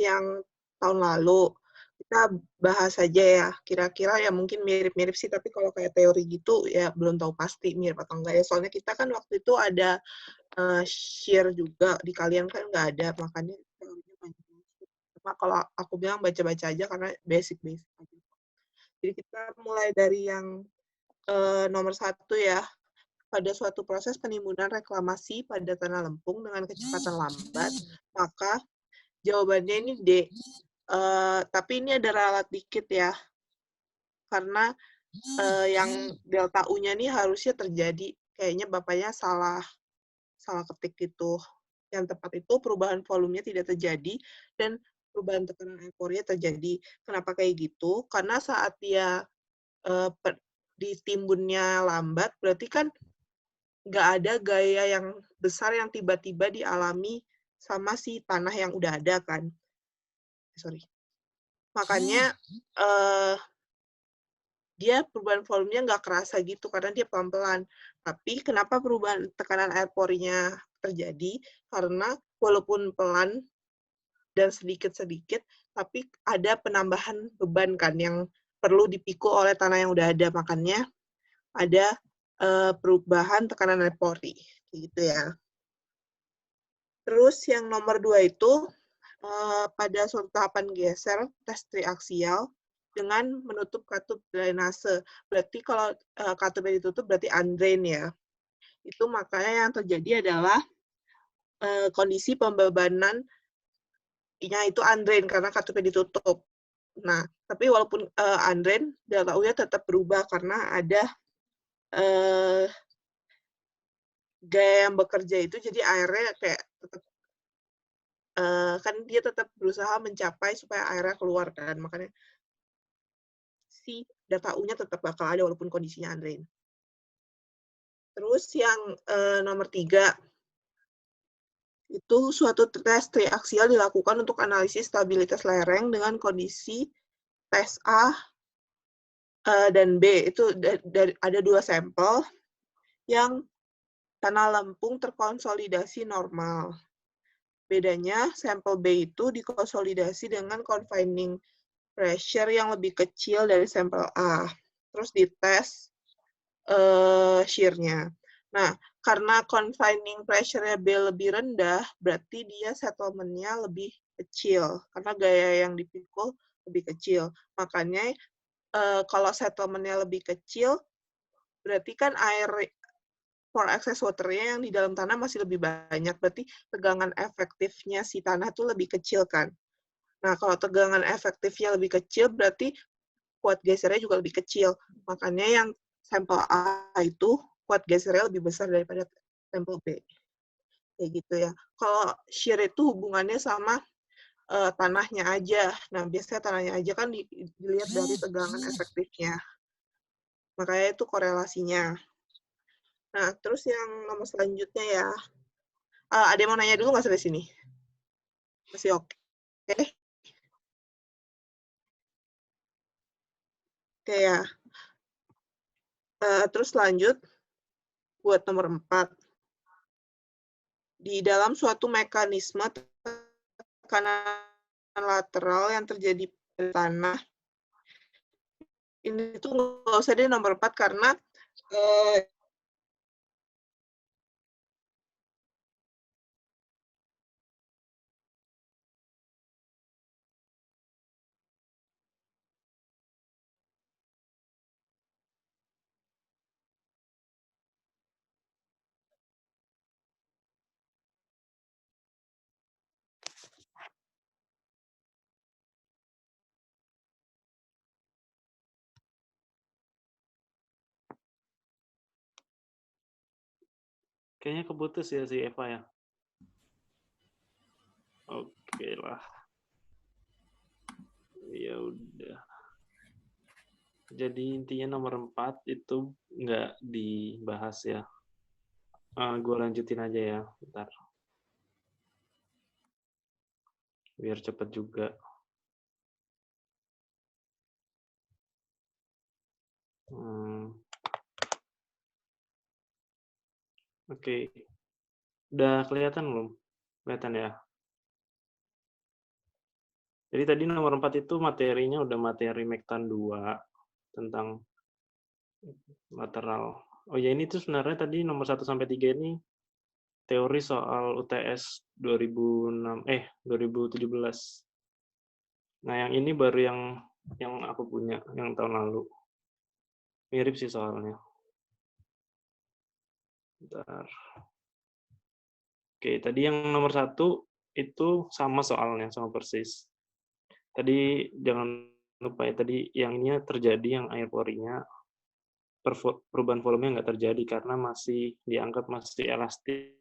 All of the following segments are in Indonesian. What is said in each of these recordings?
yang tahun lalu. Kita bahas aja ya, kira-kira ya mungkin mirip-mirip sih, tapi kalau kayak teori gitu ya belum tahu pasti mirip atau enggak ya. Soalnya kita kan waktu itu ada share juga, di kalian kan nggak ada, makanya teorinya banyak. Cuma kalau aku bilang baca-baca aja karena basic-basic aja. Jadi kita mulai dari yang nomor 1 ya. Pada suatu proses penimbunan reklamasi pada tanah lempung dengan kecepatan lambat, maka jawabannya ini D. Tapi ini ada ralat dikit ya, karena yang delta U-nya ini harusnya terjadi. Kayaknya bapaknya salah ketik gitu. Yang tepat itu perubahan volumenya tidak terjadi dan perubahan tekanan ekornya terjadi. Kenapa kayak gitu? Karena saat dia ditimbunnya lambat, berarti kan nggak ada gaya yang besar yang tiba-tiba dialami sama si tanah yang udah ada kan. Sorry. Makanya dia perubahan volumenya nggak kerasa gitu karena dia pelan-pelan. Tapi kenapa perubahan tekanan air porinya terjadi? Karena walaupun pelan dan sedikit-sedikit, tapi ada penambahan beban kan yang perlu dipikul oleh tanah yang udah ada. Makanya ada perubahan tekanan air pori. Gitu ya. Terus yang nomor 2 itu, pada suatu tahapan geser tes triaksial dengan menutup katup drainase. Berarti kalau katupnya ditutup berarti undrain ya. Itu makanya yang terjadi adalah kondisi pembebanan itu undrain karena katupnya ditutup. Nah, tapi walaupun undrain, delta U-nya tetap berubah karena ada gaya yang bekerja itu, jadi airnya kayak tetap kan dia tetap berusaha mencapai supaya airnya keluar kan, makanya si delta U-nya tetap bakal ada walaupun kondisinya undrain. Terus yang nomor 3, itu suatu tes triaksial dilakukan untuk analisis stabilitas lereng dengan kondisi tes A dan B. Itu ada 2 sampel yang tanah lempung terkonsolidasi normal. Bedanya, sampel B itu dikonsolidasi dengan confining pressure yang lebih kecil dari sampel A. Terus dites shear-nya. Nah, karena confining pressure-nya B lebih rendah, berarti dia settlement-nya lebih kecil, karena gaya yang dipikul lebih kecil. Makanya kalau settlement-nya lebih kecil, berarti kan air for excess water-nya yang di dalam tanah masih lebih banyak, berarti tegangan efektifnya si tanah tuh lebih kecil kan. Nah, kalau tegangan efektifnya lebih kecil, berarti kuat gesernya juga lebih kecil. Makanya yang sampel A itu kuat gesernya lebih besar daripada sampel B. Kayak gitu ya. Kalau shear itu hubungannya sama tanahnya aja. Nah, biasanya tanahnya aja kan dilihat dari tegangan efektifnya. Makanya itu korelasinya. Nah, terus yang nomor selanjutnya ya. Ada yang mau nanya dulu nggak sampai sini? Masih oke? Oke ya. Terus lanjut buat nomor 4. Di dalam suatu mekanisme tekanan lateral yang terjadi pada tanah, ini tuh nggak usah deh nomor 4 karena Kayaknya keputus ya si Eva ya. Oke lah. Ya udah. Jadi intinya nomor 4 itu nggak dibahas ya. Gue lanjutin aja ya, bentar. Biar cepet juga. Oke. Udah kelihatan belum? Kelihatan ya? Jadi tadi nomor 4 itu materinya udah materi Mektan 2 tentang lateral. Oh ya, ini tuh sebenarnya tadi nomor 1 sampai 3 ini teori soal UTS 2017. Nah, yang ini baru yang aku punya yang tahun lalu. Mirip sih soalnya. Bentar. Oke, tadi yang nomor 1 itu sama soalnya, sama persis. Tadi jangan lupa ya, tadi yang ini terjadi yang air porinya, perubahan volumenya nggak terjadi karena masih dianggap masih elastic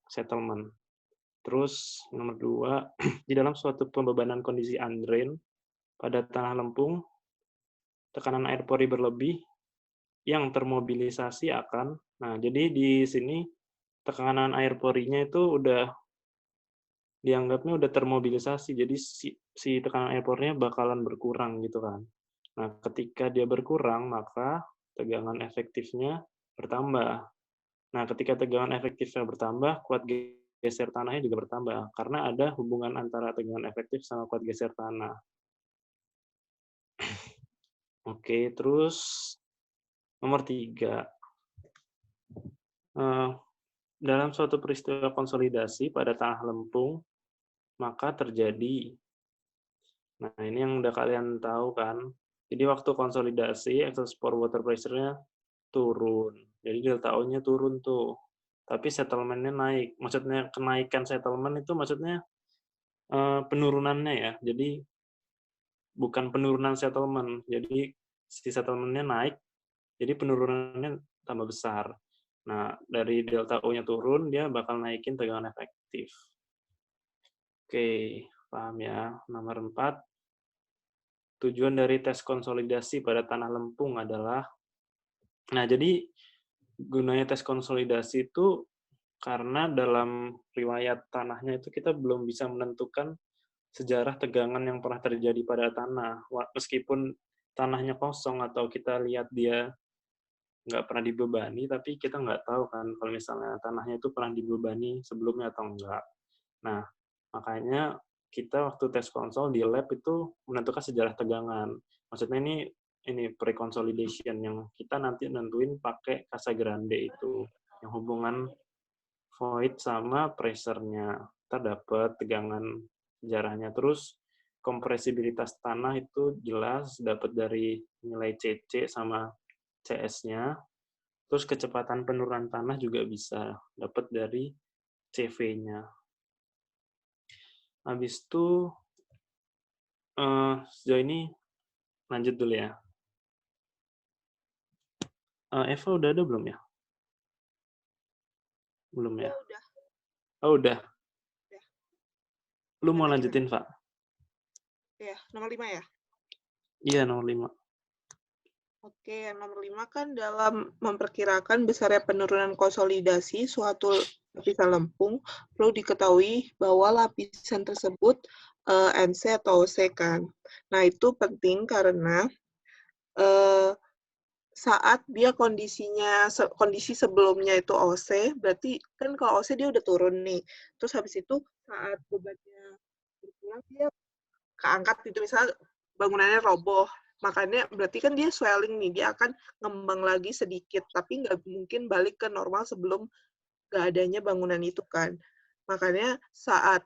settlement. Terus nomor 2, di dalam suatu pembebanan kondisi undrain pada tanah lempung, tekanan air pori berlebih yang termobilisasi akan, nah jadi di sini tekanan air porinya itu udah dianggapnya udah termobilisasi, jadi si tekanan air porinya bakalan berkurang gitu kan. Nah, ketika dia berkurang, maka tegangan efektifnya bertambah. Nah, ketika tegangan efektifnya bertambah, kuat geser tanahnya juga bertambah, karena ada hubungan antara tegangan efektif sama kuat geser tanah. Oke, terus nomor 3. Dalam suatu peristiwa konsolidasi pada tanah lempung, maka terjadi, nah ini yang udah kalian tahu kan, jadi waktu konsolidasi, excess pore water pressure-nya turun. Jadi delta O-nya turun tuh. Tapi settlement-nya naik. Maksudnya kenaikan settlement itu maksudnya penurunannya ya. Jadi bukan penurunan settlement. Jadi si settlement-nya naik, jadi penurunannya tambah besar. Nah, dari delta O-nya turun, dia bakal naikin tegangan efektif. Oke, paham ya. Nomor 4, tujuan dari tes konsolidasi pada tanah lempung adalah, nah jadi gunanya tes konsolidasi itu karena dalam riwayat tanahnya itu kita belum bisa menentukan sejarah tegangan yang pernah terjadi pada tanah. Meskipun tanahnya kosong atau kita lihat dia nggak pernah dibebani, tapi kita nggak tahu kan kalau misalnya tanahnya itu pernah dibebani sebelumnya atau enggak. Nah, makanya kita waktu tes konsol di lab itu menentukan sejarah tegangan. Maksudnya ini pre-consolidation yang kita nanti nentuin pakai Casagrande itu, yang hubungan void sama pressure-nya. Kita dapat tegangan sejarahnya. Terus kompresibilitas tanah itu jelas dapat dari nilai CC sama CS-nya. Terus kecepatan penurunan tanah juga bisa dapat dari CV-nya. Habis itu sejauh ini lanjut dulu ya. Eva udah ada belum ya? Belum ya? Udah. Oh udah. Ya. Lu mau lanjutin, Pak? Ya, nomor 5 ya? Iya, nomor 5. Oke, yang nomor 5 kan dalam memperkirakan besarnya penurunan konsolidasi suatu lapisan lempung, perlu diketahui bahwa lapisan tersebut NC atau OC kan. Nah, itu penting karena saat dia kondisi sebelumnya itu OC, berarti kan kalau OC dia udah turun nih. Terus habis itu saat bebannya berkurang, dia keangkat gitu, misalnya bangunannya roboh, makanya berarti kan dia swelling nih, dia akan ngembang lagi sedikit, tapi nggak mungkin balik ke normal sebelum nggak adanya bangunan itu kan. Makanya saat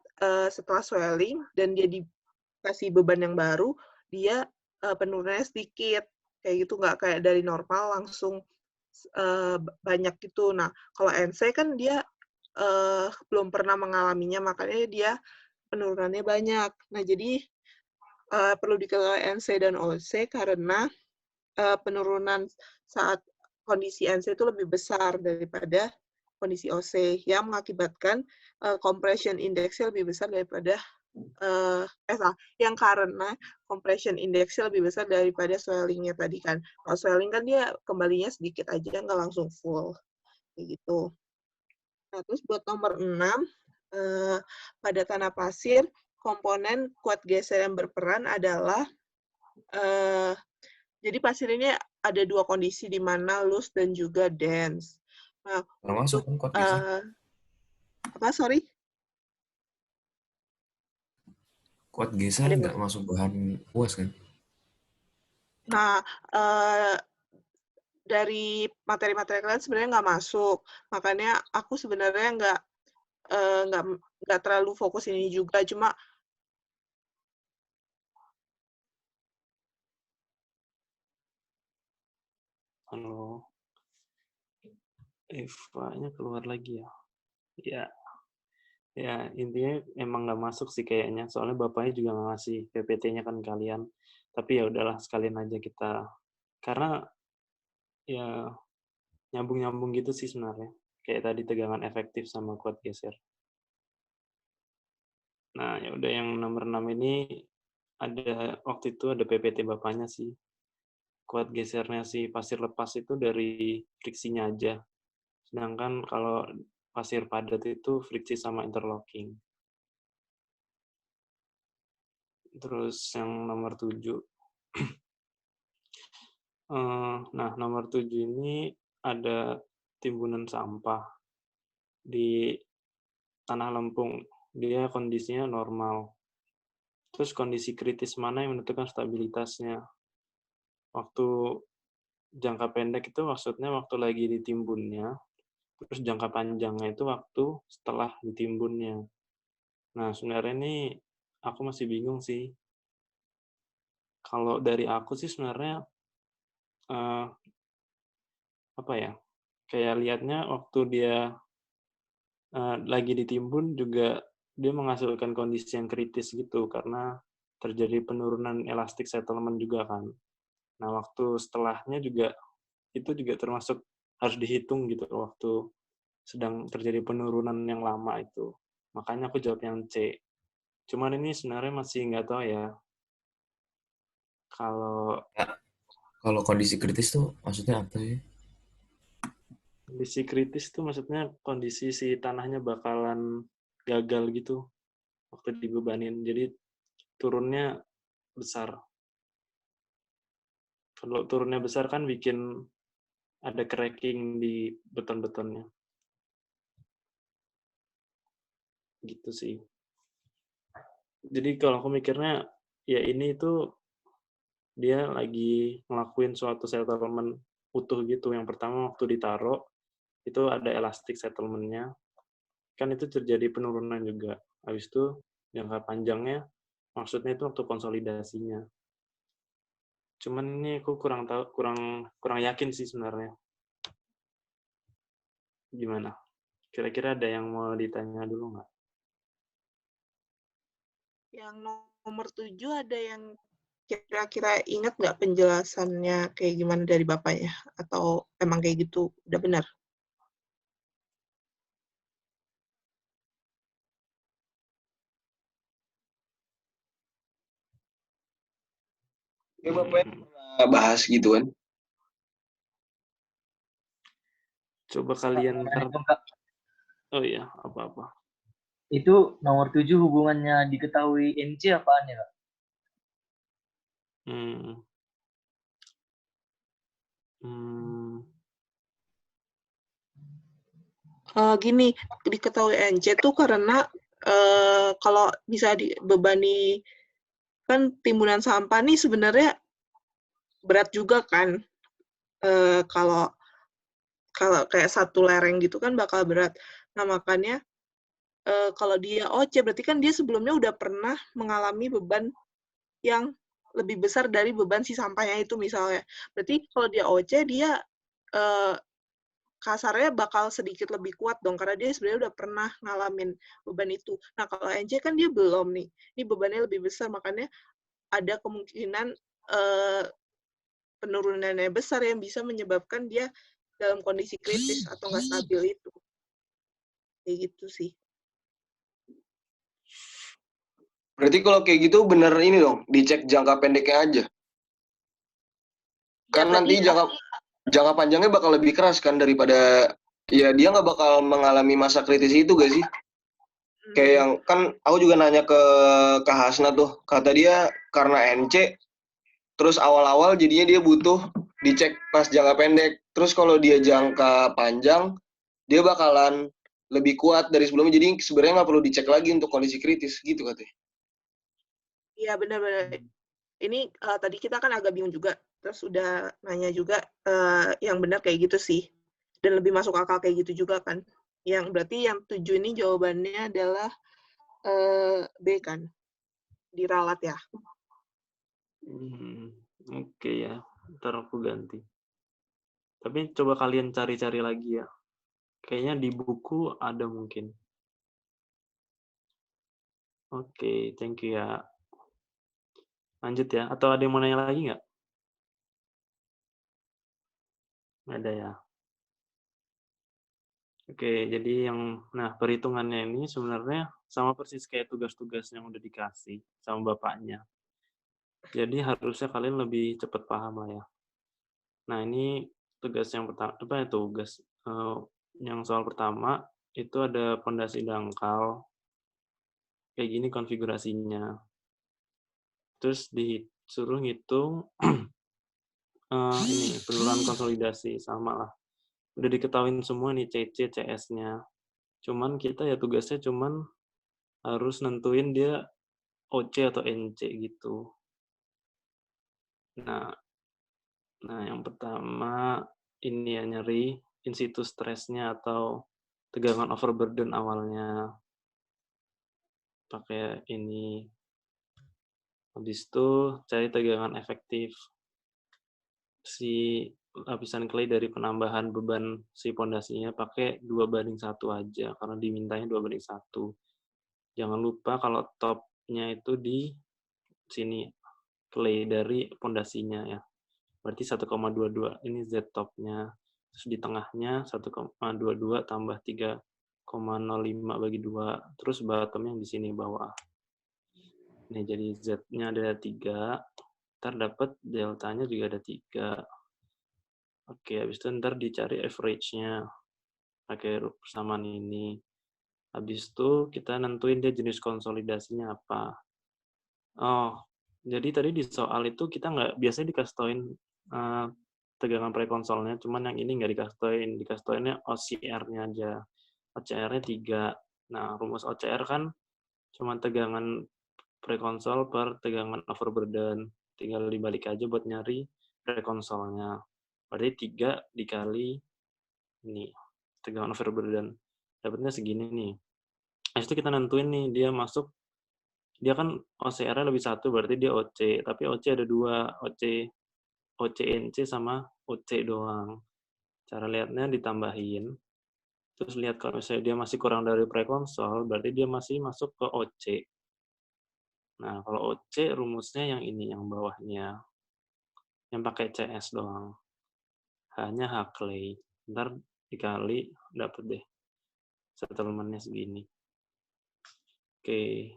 setelah swelling dan dia dikasih beban yang baru, dia penurunannya sedikit, kayak gitu, nggak kayak dari normal langsung banyak gitu. Nah, kalau NC kan dia belum pernah mengalaminya, makanya dia penurunannya banyak. Nah, jadi perlu diketahui NC dan OC karena penurunan saat kondisi NC itu lebih besar daripada kondisi OC yang mengakibatkan compression index-nya lebih besar daripada yang karena compression index-nya lebih besar daripada swelling-nya tadi kan. Kalau swelling kan dia kembalinya sedikit aja, nggak langsung full. Kayak gitu. Nah, terus buat nomor 6, pada tanah pasir, komponen kuat geser yang berperan adalah jadi pasir ini ada 2 kondisi di mana loose dan juga dense. Nah, Termasuk untuk kan kuat geser. apa, sorry? Kuat geser Ada nggak masuk bahan UAS kan? Nah, dari materi-materi kalian sebenarnya nggak masuk. Makanya aku sebenarnya nggak terlalu fokus ini juga. Cuma Halo, Eva-nya keluar lagi ya. Ya, ya intinya emang nggak masuk sih kayaknya. Soalnya bapaknya juga nggak ngasih PPT-nya kan kalian. Tapi ya udahlah sekalian aja kita. Karena ya nyambung-nyambung gitu sih sebenarnya. Kayak tadi tegangan efektif sama kuat geser. Nah, ya udah yang nomor 6 ini ada waktu itu ada PPT bapaknya sih. Kuat gesernya si pasir lepas itu dari friksinya aja. Sedangkan kalau pasir padat itu friksi sama interlocking. Terus yang nomor 7. Nah, nomor 7 ini ada timbunan sampah di tanah lempung. Dia kondisinya normal. Terus kondisi kritis mana yang menentukan stabilitasnya? Waktu jangka pendek itu maksudnya waktu lagi ditimbunnya, terus jangka panjangnya itu waktu setelah ditimbunnya. Nah, sebenarnya ini aku masih bingung sih. Kalau dari aku sih sebenarnya eh, apa ya? Kayak lihatnya waktu dia lagi ditimbun juga dia menghasilkan kondisi yang kritis gitu karena terjadi penurunan elastic settlement juga kan. Nah, waktu setelahnya juga itu juga termasuk harus dihitung gitu waktu sedang terjadi penurunan yang lama itu. Makanya aku jawab yang C. Cuman ini sebenarnya masih nggak tahu ya kalau Ya, kalau kondisi kritis tuh maksudnya apa sih? kondisi kritis tuh maksudnya kondisi si tanahnya bakalan gagal gitu waktu dibebanin. Jadi turunnya besar. Kalau turunnya besar kan bikin ada cracking di beton-betonnya. Gitu sih. Jadi kalau aku mikirnya ya ini tuh dia lagi ngelakuin suatu settlement utuh gitu. Yang pertama waktu ditaruh itu ada elastic settlement-nya. Kan itu terjadi penurunan juga. Habis itu jangka panjangnya maksudnya itu waktu konsolidasinya. Cuman ini aku kurang tahu, kurang yakin sih sebenarnya. Gimana? Kira-kira ada yang mau ditanya dulu nggak? yang nomor 7 ada yang kira-kira ingat nggak penjelasannya kayak gimana dari bapaknya? Atau emang kayak gitu udah benar? Ya bapaknya pernah bahas gitu kan. Coba kalian ntar. Assalamualaikum, Kak. Oh iya, apa-apa. Itu nomor 7 hubungannya diketahui NC apaan ya, Kak? Hmm. Hmm. Gini, diketahui NC tuh karena kalau bisa dibebani kan timbunan sampah nih sebenarnya berat juga kan. Kalau kayak satu lereng gitu kan bakal berat. Nah, makanya kalau dia OC berarti kan dia sebelumnya udah pernah mengalami beban yang lebih besar dari beban si sampahnya itu misalnya. Berarti kalau dia OC dia kasarnya bakal sedikit lebih kuat dong karena dia sebenarnya udah pernah ngalamin beban itu. Nah, kalau NC kan dia belum nih. Ini bebannya lebih besar makanya ada kemungkinan penurunannya besar yang bisa menyebabkan dia dalam kondisi kritis atau nggak stabil itu. Kayak gitu sih. Berarti kalau kayak gitu bener ini dong, dicek jangka pendeknya aja. Kan nanti jangka panjangnya bakal lebih keras kan daripada ya dia nggak bakal mengalami masa kritis itu gak sih? Kayak yang kan aku juga nanya ke Kak Hasna tuh, kata dia karena NC terus awal-awal jadinya dia butuh dicek pas jangka pendek. Terus kalau dia jangka panjang dia bakalan lebih kuat dari sebelumnya. Jadi sebenarnya nggak perlu dicek lagi untuk kondisi kritis gitu katanya. Iya, benar-benar. Ini tadi kita kan agak bingung juga, terus udah nanya juga yang benar kayak gitu sih, dan lebih masuk akal kayak gitu juga kan. Yang berarti yang 7 ini jawabannya adalah B kan, diralat ya. Oke ya, ntar aku ganti. Tapi coba kalian cari-cari lagi ya. Kayaknya di buku ada mungkin. Oke, thank you ya. Lanjut ya. Atau ada yang mau nanya lagi nggak? Nggak ada ya. Oke, jadi perhitungannya ini sebenarnya sama persis kayak tugas-tugas yang udah dikasih sama bapaknya. Jadi harusnya kalian lebih cepat paham lah ya. Nah, ini tugas yang pertama, yang soal pertama itu ada pondasi dangkal, kayak gini konfigurasinya. Terus disuruh ngitung ini penurunan konsolidasi, sama lah. Udah diketahuin semua nih CC, CS-nya. Cuman kita ya tugasnya cuman harus nentuin dia OC atau NC gitu. Nah, yang pertama ini ya nyari in situ stresnya atau tegangan overburden awalnya. Pakai ini. Habis itu cari tegangan efektif si lapisan clay dari penambahan beban si pondasinya pakai 2:1 aja karena dimintanya 2:1. Jangan lupa kalau topnya itu di sini clay dari pondasinya ya. Berarti 1,22 ini Z topnya. Terus di tengahnya 1,22 tambah 3,05 bagi 2. Terus bottomnya di sini bawah. Nih jadi Z-nya ada 3. Ntar dapat deltanya juga ada 3. Oke, habis itu ntar dicari average-nya pakai persamaan ini. Habis itu kita nentuin dia jenis konsolidasinya apa. Oh, jadi tadi di soal itu kita nggak biasanya dikasih tauin tegangan prekonsolnya, cuman yang ini nggak dikasih tauin. Dikasih tauinnya OCR-nya aja. OCR-nya 3. Nah, rumus OCR kan cuman tegangan prekonsol per tegangan overburden. Tinggal dibalik aja buat nyari prekonsolnya. Berarti 3 dikali ini tegangan overburden. Dapatnya segini nih. Habis itu kita nentuin nih dia masuk, dia kan OCR-nya lebih 1 berarti dia OC, tapi OC ada 2, OCNC sama OC doang. Cara lihatnya ditambahin, terus lihat kalau misalnya dia masih kurang dari prekonsol, berarti dia masih masuk ke OC. Nah, kalau OC rumusnya yang ini, yang bawahnya, yang pakai CS doang. Hanya H clay. Ntar dikali, dapet deh settlement-nya segini. Oke,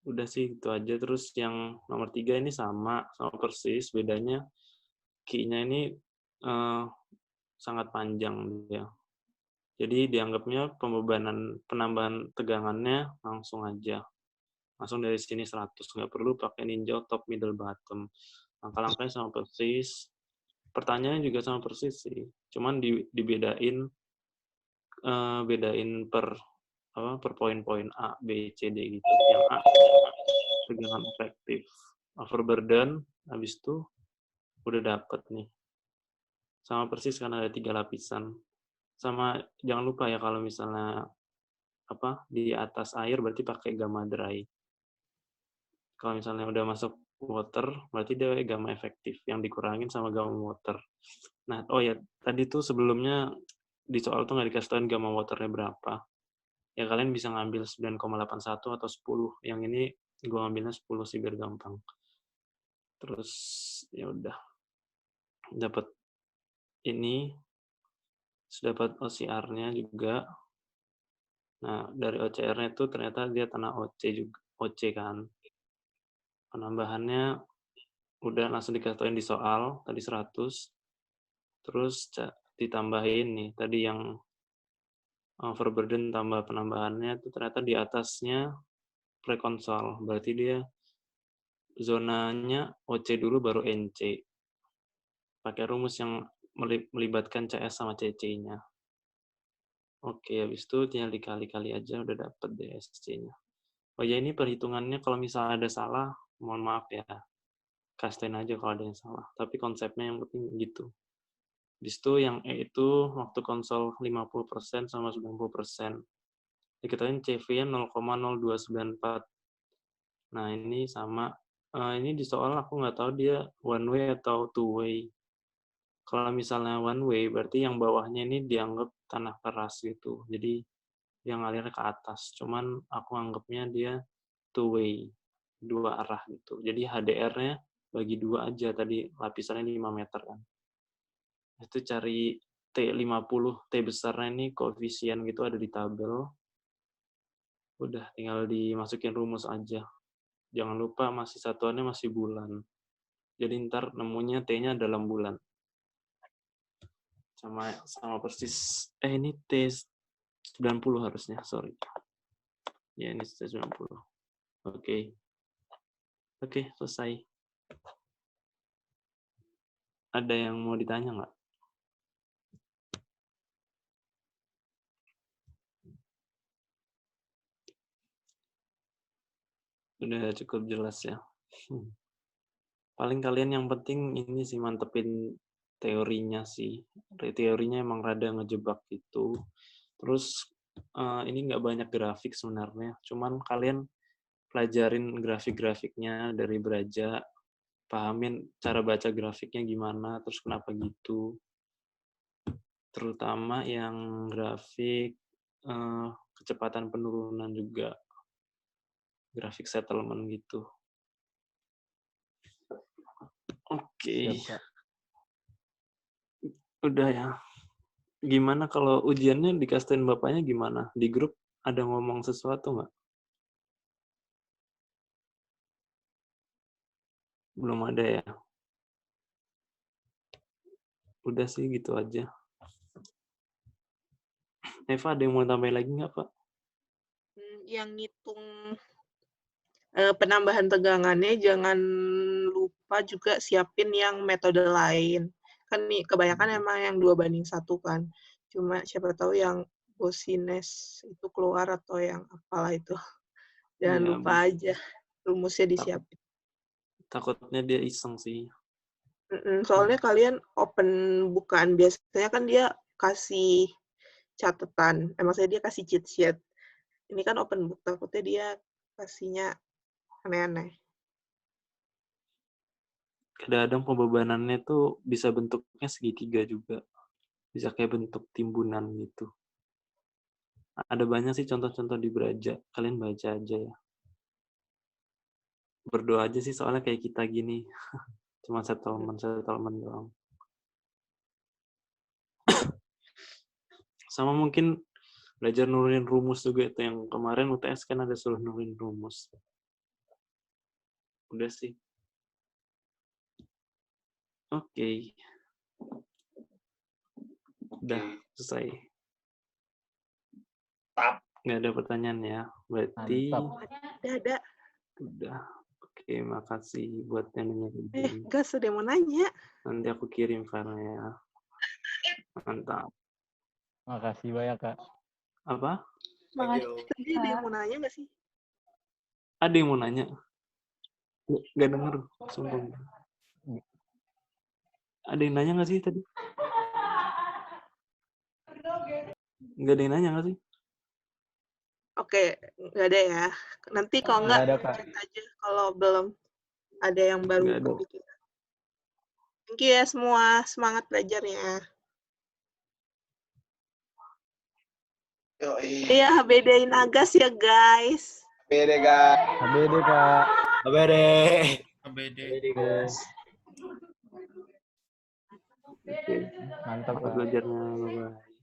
udah sih itu aja. Terus yang nomor 3 ini sama persis, bedanya key-nya ini sangat panjang ya. Jadi dianggapnya penambahan tegangannya langsung aja. Langsung dari sini 100, nggak perlu pakai ninja top, middle, bottom. Langkah-langkahnya sama persis. Pertanyaannya juga sama persis sih. Cuman dibedain per poin-poin A, B, C, D gitu. Yang A tegangan efektif, overburden, habis itu udah dapet nih. Sama persis karena ada 3 lapisan. Sama jangan lupa ya kalau misalnya di atas air berarti pakai gamma dry. Kalau misalnya udah masuk water berarti dia gamma efektif yang dikurangin sama gamma water. Nah, oh ya, tadi tuh sebelumnya di soal tuh nggak dikasih tauin gamma waternya berapa. Ya kalian bisa ngambil 9,81 atau 10. Yang ini gue ngambilnya 10 sih biar gampang. Terus ya udah dapat ini, dapat OCR-nya juga. Nah, dari OCR-nya itu ternyata dia tanah OC juga, OC kan. Penambahannya udah langsung dikasih tauin di soal, tadi 100. Terus ditambahin nih, tadi yang overburden tambah penambahannya itu ternyata di atasnya prekonsol. Berarti dia zonanya OC dulu baru NC. Pakai rumus yang melibatkan CS sama CC-nya. Oke, habis itu tinggal dikali-kali aja udah dapet DSC-nya. Oh ya, ini perhitungannya kalau misalnya ada salah, Mohon maaf ya. Kastain aja kalau ada yang salah. Tapi konsepnya yang penting gitu. Di situ yang E itu waktu konsol 50% sama 90%. Diketahui CV-nya 0,0294. Nah, ini sama. Ini di soal aku nggak tahu dia one way atau two way. Kalau misalnya one way, berarti yang bawahnya ini dianggap tanah keras gitu. Jadi, yang ngalir ke atas. Cuman aku anggapnya dia two way. 2 arah gitu. Jadi, HDR-nya bagi 2 aja tadi. Lapisannya 5 meter kan. Itu cari T50, T besarnya ini koefisien gitu ada di tabel. Udah, tinggal dimasukin rumus aja. Jangan lupa masih satuannya masih bulan. Jadi ntar nemunya T-nya dalam bulan. Sama persis. Ini T90 harusnya, sorry. Ya, ini T90. Oke, selesai. Ada yang mau ditanya nggak? Udah cukup jelas ya. Paling kalian yang penting ini sih mantepin teorinya sih. Teorinya emang rada ngejebak gitu. Terus ini nggak banyak grafik sebenarnya. Cuman kalian pelajarin grafik-grafiknya dari Braja. Pahamin cara baca grafiknya gimana, terus kenapa gitu. Terutama yang grafik kecepatan penurunan juga. Grafik settlement gitu. Oke. Udah ya. Gimana kalau ujiannya dikastain bapaknya gimana? Di grup ada ngomong sesuatu nggak? Belum ada ya? Udah sih gitu aja. Eva ada yang mau tambahin lagi nggak, Pak? Yang ngitung penambahan tegangannya jangan lupa juga siapin yang metode lain. Kan nih kebanyakan emang yang 2:1 kan. Cuma siapa tahu yang Bosines itu keluar atau yang apalah itu. Jangan Ya, lupa aja rumusnya disiapin. Takutnya dia iseng sih. Soalnya kalian open bukan, biasanya kan dia kasih catatan, maksudnya dia kasih cheat sheet. Ini kan open book, takutnya dia kasihnya aneh-aneh. Kadang-kadang pembebanannya tuh bisa bentuknya segitiga juga. Bisa kayak bentuk timbunan gitu. Ada banyak sih contoh-contoh di Braja. Kalian baca aja ya. Berdoa aja sih soalnya kayak kita gini. Cuma settlement doang. Sama mungkin belajar nurunin rumus juga itu yang kemarin UTS kan ada suruh nurunin rumus. Udah sih. Oke. Udah selesai. Nggak ada pertanyaan ya. Berarti Ada. udah. Oke, makasih buat yang nanya. Gas udah mau nanya. Nanti aku kirim filenya. Mantap. Makasih banyak, Kak. Apa? Makasih. Tadi ada yang mau nanya nggak sih? Ada yang mau nanya? Nggak denger, sumpah. Ada yang nanya nggak sih tadi? Nggak ada yang nanya nggak sih? Oke, nggak ada ya. Nanti kalau nggak, cek aja kalau belum ada yang baru kepikiran. Thank you ya semua. Semangat belajarnya. Iya, bedain Agas ya, guys. Bede, Kak. ABD, Kak. ABD. guys. Oke. Mantap, Kak. Belajarnya. Bye-bye.